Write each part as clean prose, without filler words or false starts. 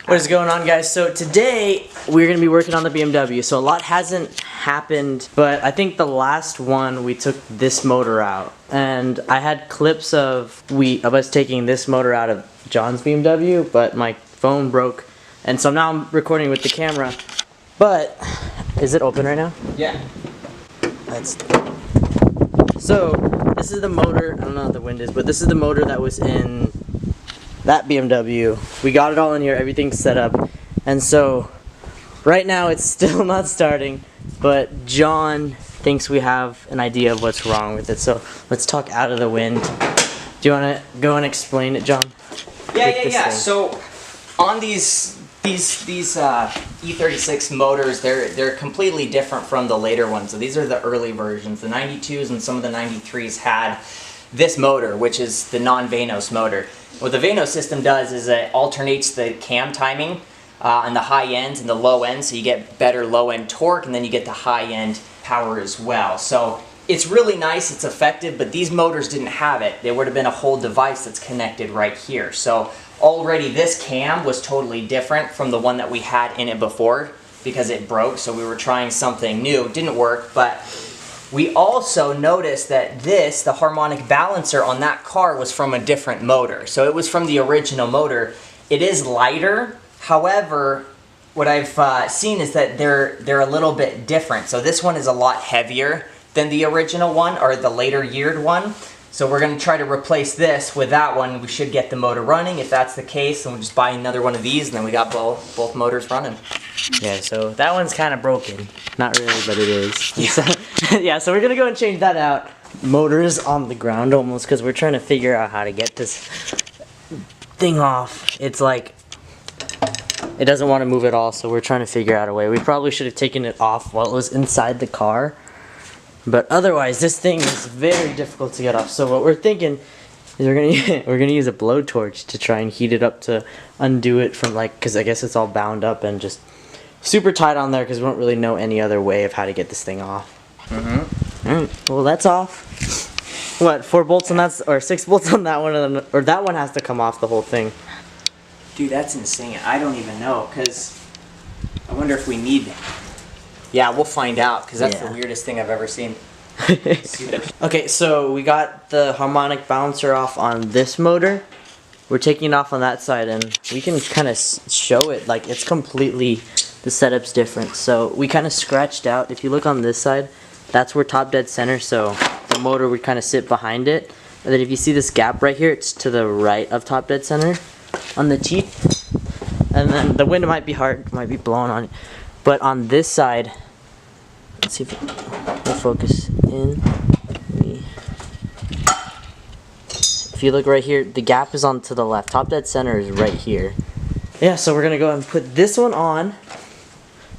What is going on, guys? So today we're going to be working on the BMW. So a lot hasn't happened, but I think the last one we took this motor out, and I had clips of us taking this motor out of John's BMW, but my phone broke, and so now I'm recording with the camera. But is it open right now? Yeah. So this is the motor. I don't know how the wind is, but this is the motor that was in that BMW. We got it all in here, everything's set up, and so right now it's still not starting, but John thinks we have an idea of what's wrong with it. So let's talk out of the wind. Do you want to go and explain it, John? Yeah. So on these E36 motors, they're completely different from the later ones. So these are the early versions. The 92s and some of the 93s had this motor, which is the non-Vanos motor. What the Vanos system does is it alternates the cam timing on the high ends and the low ends, so you get better low end torque, and then you get the high end power as well. So it's really nice, it's effective, but these motors didn't have it. There would have been a whole device that's connected right here. So already this cam was totally different from the one that we had in it before because it broke, so we were trying something new. It didn't work, but we also noticed that the harmonic balancer on that car was from a different motor. So it was from the original motor. It is lighter, however, what I've seen is that they're a little bit different. So this one is a lot heavier than the original one, or the later yeared one. So we're going to try to replace this with that one. We should get the motor running. If that's the case, then we'll just buy another one of these, and then we got both motors running. Yeah, so that one's kind of broken. Not really, but it is. Yeah, so we're going to go and change that out. Motor is on the ground almost because we're trying to figure out how to get this thing off. It's like, it doesn't want to move at all, so we're trying to figure out a way. We probably should have taken it off while it was inside the car. But otherwise, this thing is very difficult to get off. So what we're thinking is we're gonna use a blowtorch to try and heat it up to undo it from, like, because I guess it's all bound up and just super tight on there because we don't really know any other way of how to get this thing off. Alright, well that's off. What, 4 bolts on that, or 6 bolts on that one, or that one has to come off the whole thing? Dude, that's insane. I don't even know, because I wonder if we need... Yeah, we'll find out, because that's the weirdest thing I've ever seen. Okay, so we got the harmonic balancer off on this motor. We're taking it off on that side, and we can kind of show it. Like, it's completely, the setup's different. So we kind of scratched out, if you look on this side, that's where top dead center, so the motor would kind of sit behind it. And then if you see this gap right here, it's to the right of top dead center on the teeth. And then the wind might be hard, might be blowing on it. But on this side, let's see if we'll focus in. If you look right here, the gap is on to the left. Top dead center is right here. Yeah, so we're gonna go and put this one on.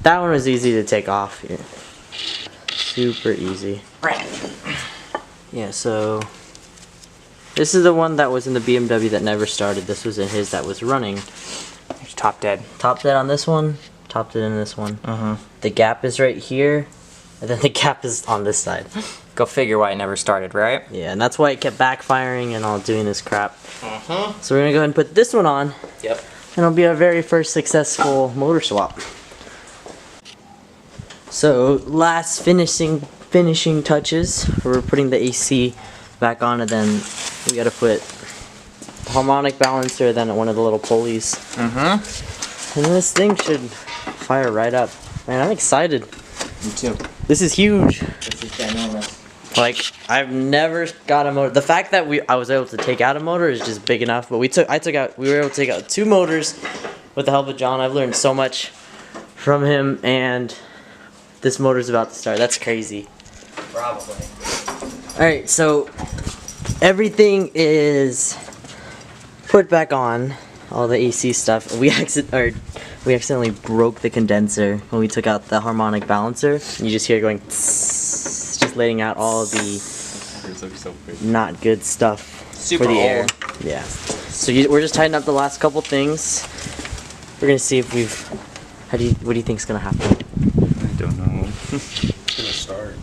That one was easy to take off here. Super easy. Yeah, so this is the one that was in the BMW that never started. This was in his that was running. There's top dead. Top dead on this one. Top dead in this one. The gap is right here, and then the gap is on this side. Go figure why it never started, right? Yeah, and that's why it kept backfiring and all doing this crap. So we're gonna go ahead and put this one on. Yep. And it'll be our very first successful motor swap. So last finishing touches. We're putting the AC back on, and then we gotta put the harmonic balancer, then one of the little pulleys. And this thing should fire right up. Man, I'm excited. Me too. This is huge. This is ginormous. Like, I've never got a motor. The fact that I was able to take out a motor is just big enough. But we were able to take out 2 motors with the help of John. I've learned so much from him, and this motor's about to start. That's crazy. Probably. Alright, so everything is put back on. All the AC stuff. We accidentally broke the condenser when we took out the harmonic balancer. You just hear it going tss, just letting out all the not good stuff for the air. Yeah. So we're just tightening up the last couple things. We're gonna see if what do you think's gonna happen? I don't know. It's gonna start.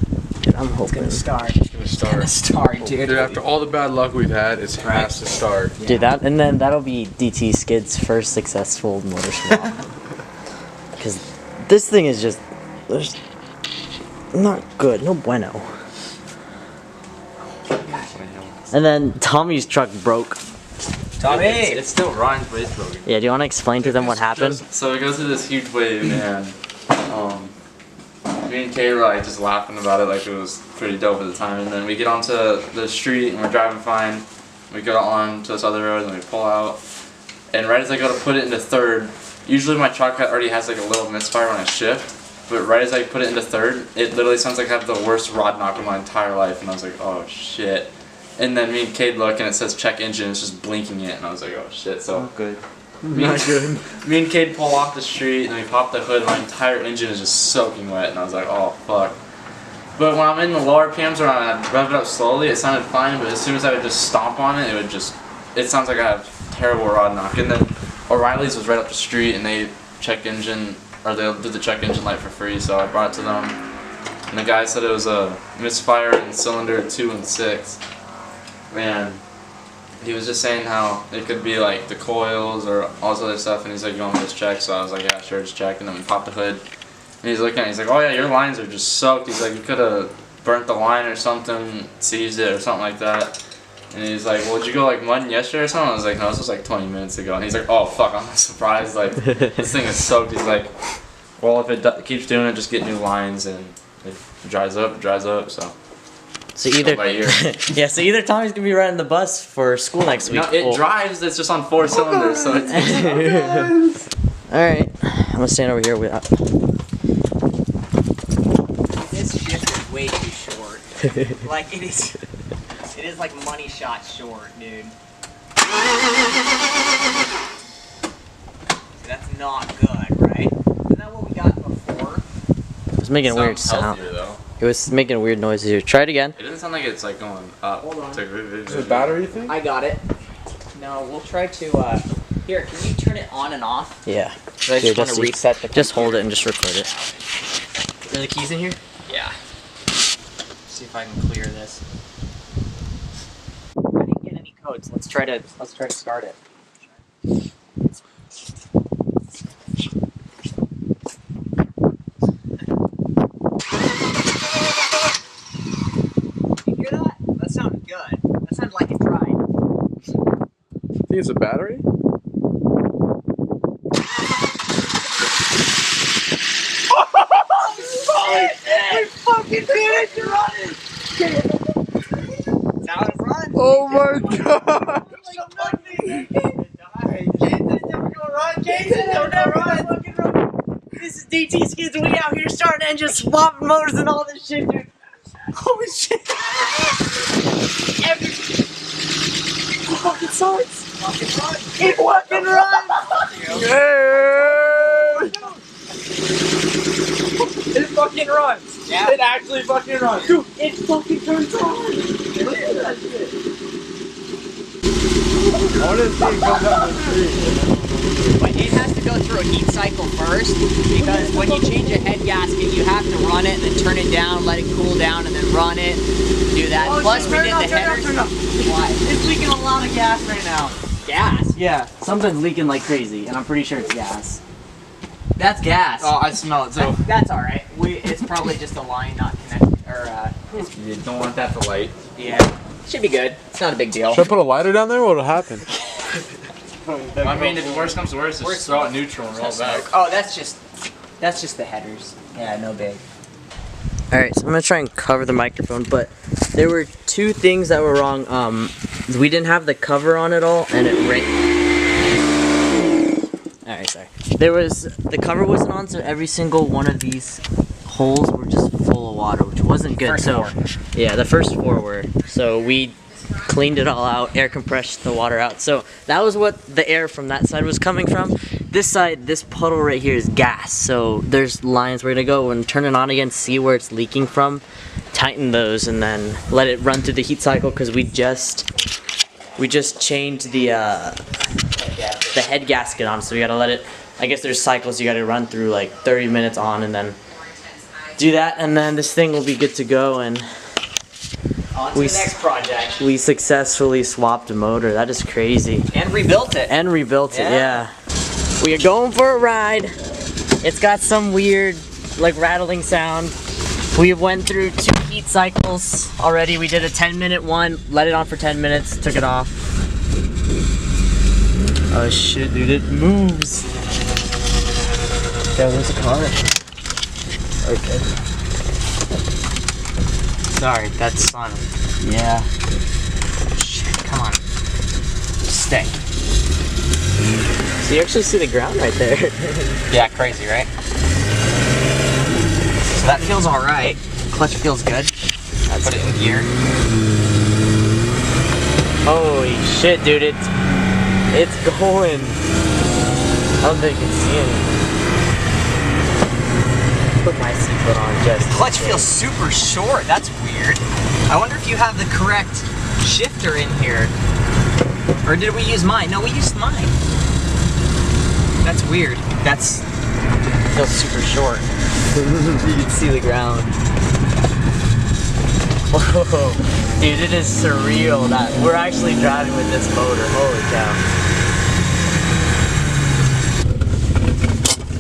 I'm hoping. It's gonna It's gonna start. start, dude. Dude, after all the bad luck we've had, it has to start. Dude, that'll be DT Skid's first successful motor swap. Because this thing is just not good, no bueno. And then Tommy's truck broke. Tommy! It still runs, but it's broken. Yeah, do you want to explain to them what happened? So it goes through this huge wave, and me and Kayla just laughing about it like it was pretty dope at the time. And then we get onto the street and we're driving fine. We go on to this other road and we pull out. And right as I go to put it into third, usually my truck already has like a little misfire when I shift. But right as I put it into third, it literally sounds like I have the worst rod knock of my entire life. And I was like, oh shit. And then me and Cade look and it says check engine, it's just blinking it. And I was like, oh shit. So Good. Me and Cade pull off the street and we pop the hood and my entire engine is just soaking wet and I was like, oh fuck. But when I'm in the lower PMs or I rev it up slowly, it sounded fine, but as soon as I would just stomp on it, it sounds like I have terrible rod knock. And then O'Reilly's was right up the street and they check engine, or they did the check engine light for free, so I brought it to them. And the guy said it was a misfire in cylinder 2 and 6. And he was just saying how it could be like the coils or all this other stuff, and he's like, you want me to just check? So I was like, yeah, sure, just check. And then we popped the hood, and he's looking at it, he's like, oh yeah, your lines are just soaked. He's like, you could have burnt the line or something, seized it or something like that. And he's like, well, did you go like mudding yesterday or something? I was like, no, this was like 20 minutes ago. And he's like, oh fuck, I'm surprised, like, this thing is soaked. He's like, well, if it keeps doing it, just get new lines, and if it dries up, so. So either By ear. yeah, so either Tommy's gonna be riding the bus for school next week. No, it drives, it's just on 4 cylinders, so it's Alright, I'm gonna stand over here with This shift is way too short. Like, it is like money shot short, dude. That's not good, right? Isn't that what we got before? It was making a weird sound. healthier, though. It was making weird noises here. Try it again. It doesn't sound like it's like going up. Hold on. It's like, Is it a battery thing? I got it. No, we'll try to, here, can you turn it on and off? Yeah. I Here, just want to reset the just hold it and just record it. Are the keys in here? Yeah. See if I can clear this. I didn't get any codes. Let's try to start it. You hear that? That sounded good. That sounded like it tried. Think it's a battery? We fucking did it! You're running! Now it's running! Oh my god! This is DT Skids. We out here starting engines, swapping motors, and all this shit, dude. Holy shit! It fucking sucks. It fucking runs. It fucking runs! Yeah. It actually fucking runs! Dude, it fucking turns on. Look at that shit! I want to see it go down the street. But it has to go through a heat cycle first, because when you change a head gasket, you have to run it, then turn it down, let it cool down, and then run it. Do that. Plus, we did the headers. Why? It's leaking a lot of gas right now. Gas. Yeah, something's leaking like crazy, and I'm pretty sure it's gas. That's gas. Oh, I smell it too. That's all right. It's probably just a line not connected, or You don't want that to light. yeah, should be good. It's not a big deal. Should I put a lighter down there? What'll happen? I mean, if worse comes to worse, just throw it neutral and roll back. Oh, that's just the headers. Yeah, no big. Alright, so I'm gonna try and cover the microphone, but there were two things that were wrong. We didn't have the cover on at all, and it rained. Alright, sorry. The cover wasn't on, so every single one of these holes were just full of water, which wasn't good. Yeah, the first 4 were. So we cleaned it all out, air compressed the water out. So that was what the air from that side was coming from. This side, this puddle right here is gas. So there's lines we're gonna go and turn it on again, see where it's leaking from, tighten those, and then let it run through the heat cycle, because we just changed the head gasket on. So we gotta let it. I guess there's cycles you gotta run through, like 30 minutes on, and then do that, and then this thing will be good to go. And On to the next project. we successfully swapped a motor. That is crazy. And rebuilt it. And rebuilt it, Yeah. yeah. We are going for a ride. It's got some weird, like, rattling sound. We went through 2 heat cycles already. We did a 10-minute one, let it on for 10 minutes, took it off. Oh shit, dude, it moves. Yeah, there's a car. Okay. Sorry, that's Son. Yeah. Shit, come on. Stay. So you actually see the ground right there. Yeah, crazy, right? So that feels alright. Clutch feels good. Put it in gear. Holy shit, dude, it's going. I don't think you can see anything. Put my seatbelt on just. Clutch feels super short. That's weird. I wonder if you have the correct shifter in here. Or did we use mine? No, we used mine. That's weird. That's feels super short. You can see the ground. Whoa, dude, it is surreal that we're actually driving with this motor. Holy cow.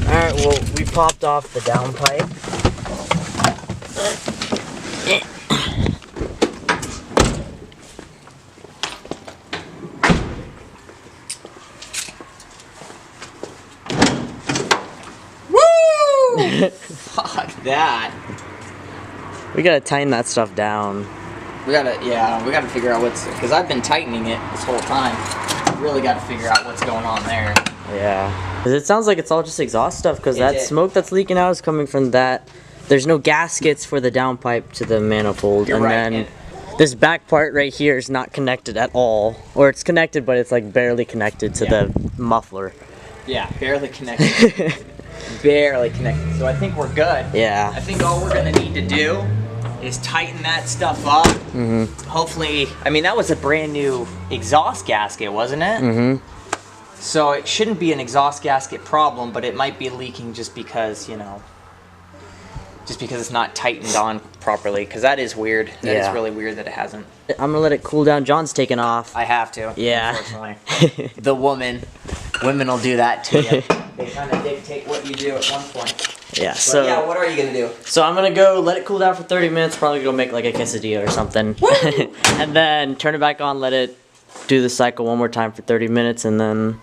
Alright, well, we popped off the downpipe. Fuck that. We gotta tighten that stuff down. We gotta figure out because I've been tightening it this whole time. Really gotta figure out what's going on there. Yeah. 'Cause it sounds like it's all just exhaust stuff, because that did. smoke that's leaking out is coming from that. There's no gaskets for the downpipe to the manifold. You're and right, then and- this back part right here is not connected at all. Or it's connected, but it's like barely connected to the muffler. Yeah, barely connected. Barely connected. So I think we're good. Yeah. I think all we're gonna need to do is tighten that stuff up. Mm-hmm. Hopefully, I mean, that was a brand new exhaust gasket, wasn't it? Mm-hmm. So it shouldn't be an exhaust gasket problem, but it might be leaking just because, just because it's not tightened on properly, because that is weird. That is Yeah. really weird that it hasn't. I'm gonna let it cool down. John's taking off. I have to. Yeah. Unfortunately. Women will do that to you. They kind of dictate what you do at one point. Yeah, But so yeah, what are you gonna do? so I'm gonna go let it cool down for 30 minutes, probably go make like a quesadilla or something. And then turn it back on, let it do the cycle one more time for 30 minutes, and then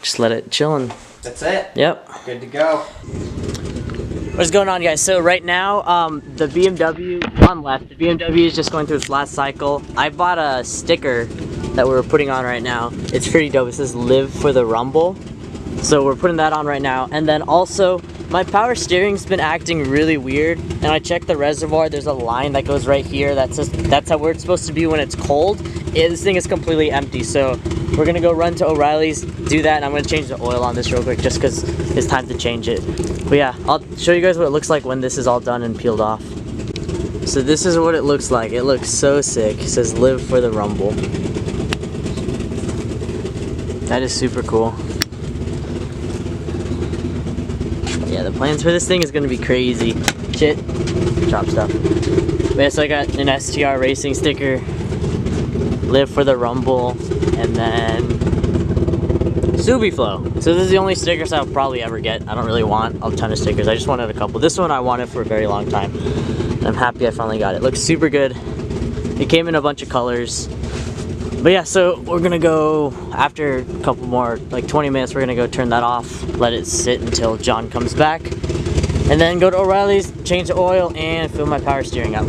just let it chillin'. That's it. Yep. Good to go. What's going on, guys? So right now, the BMW on left, the BMW is just going through its last cycle. I bought a sticker that we're putting on right now. It's pretty dope. It says "Live for the Rumble." So we're putting that on right now. And then also, my power steering's been acting really weird. And I checked the reservoir. There's a line that goes right here. That's how where it's supposed to be when it's cold. This thing is completely empty. So we're gonna go run to O'Reilly's, do that, and I'm gonna change the oil on this real quick just because it's time to change it. But yeah, I'll show you guys what it looks like when this is all done and peeled off. So this is what it looks like. It looks so sick. It says "Live for the Rumble." That is super cool. Yeah, the plans for this thing is gonna be crazy. Shit. Drop stuff. But yeah, so I got an STR racing sticker, "Live for the Rumble," and then Subiflow. So this is the only stickers I'll probably ever get. I don't really want a ton of stickers. I just wanted a couple. This one I wanted for a very long time. And I'm happy I finally got it. Looks super good. It came in a bunch of colors. But yeah, so we're gonna go, after a couple more, like 20 minutes, we're gonna go turn that off, let it sit until John comes back, and then go to O'Reilly's, change the oil, and fill my power steering up.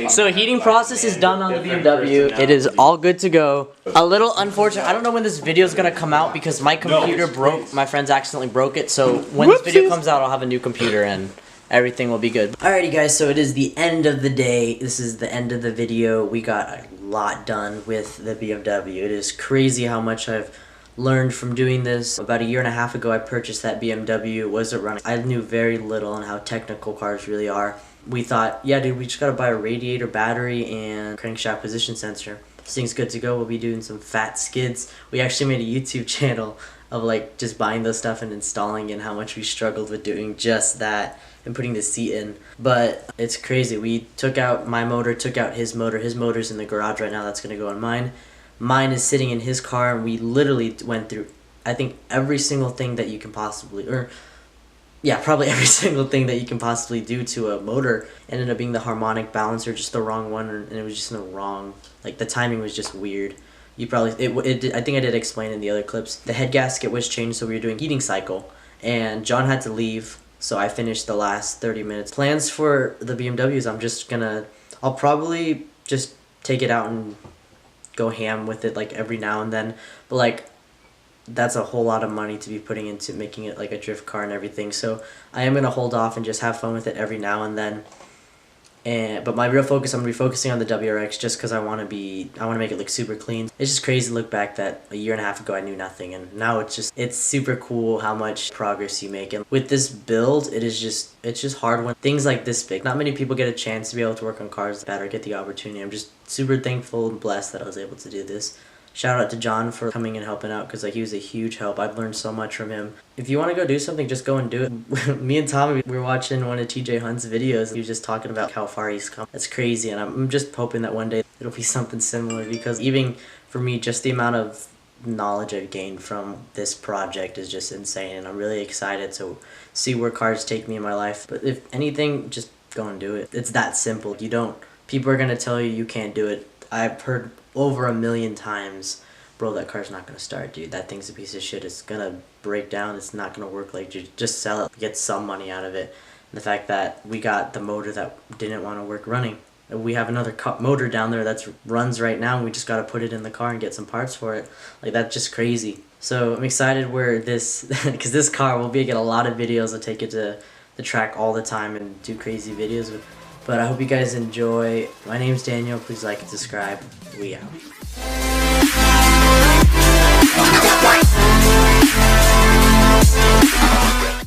So heating process is done on the BMW. It is all good to go. A little unfortunate, I don't know when this video is gonna come out because my computer broke, my friends accidentally broke it, so when this video comes out, I'll have a new computer and everything will be good. Alrighty guys, so it is the end of the day. This is the end of the video. We got a lot done with the BMW. It is crazy how much I've learned from doing this. About a year and a half ago, I purchased that BMW. It wasn't running. I knew very little on how technical cars really are. We thought, yeah dude, we just gotta buy a radiator, battery, and crankshaft position sensor. This thing's good to go. We'll be doing some fat skids. We actually made a YouTube channel of like just buying those stuff and installing and how much we struggled with doing just that and putting the seat in. But it's crazy. We took out my motor, took out his motor. His motor's in the garage right now. That's going to go on mine. Mine is sitting in his car, and we literally went through, I think, every single thing that you can possibly, or yeah, probably every single thing that you can possibly do to a motor. Ended up being the harmonic balancer, just the wrong one, and it was just in the wrong, like the timing was just weird. You probably, I think I did explain in the other clips. The head gasket was changed, so we were doing heating cycle, and John had to leave, so I finished the last 30 minutes. Plans for the BMWs, I'm just gonna, I'll probably just take it out and go ham with it like every now and then, but like that's a whole lot of money to be putting into making it like a drift car and everything, so I am gonna hold off and just have fun with it every now and then. But my real focus, I'm gonna be focusing on the WRX just because I want to make it look super clean. It's just crazy to look back that a year and a half ago I knew nothing, and now it's super cool how much progress you make. And with this build, it's just hard when things like this big. Not many people get a chance to be able to work on cars that or get the opportunity. I'm just super thankful and blessed that I was able to do this. Shout out to John for coming and helping out, because like he was a huge help. I've learned so much from him. If you want to go do something, just go and do it. Me and Tommy, we were watching one of TJ Hunt's videos. He was just talking about how far he's come. That's crazy, and I'm just hoping that one day it'll be something similar, because even for me, just the amount of knowledge I've gained from this project is just insane, and I'm really excited to see where cars take me in my life. But if anything, just go and do it. It's that simple. People are going to tell you can't do it. I've heard over 1 million times, bro, that car's not gonna start, dude. That thing's a piece of shit. It's gonna break down. It's not gonna work. Like, just sell it, get some money out of it. And the fact that we got the motor that didn't want to work running. We have another motor down there that runs right now, and we just gotta put it in the car and get some parts for it. Like, that's just crazy. So I'm excited where this, because this car will be get a lot of videos. I'll take it to the track all the time and do crazy videos with. But I hope you guys enjoy. My name's Daniel. Please like and subscribe. We out.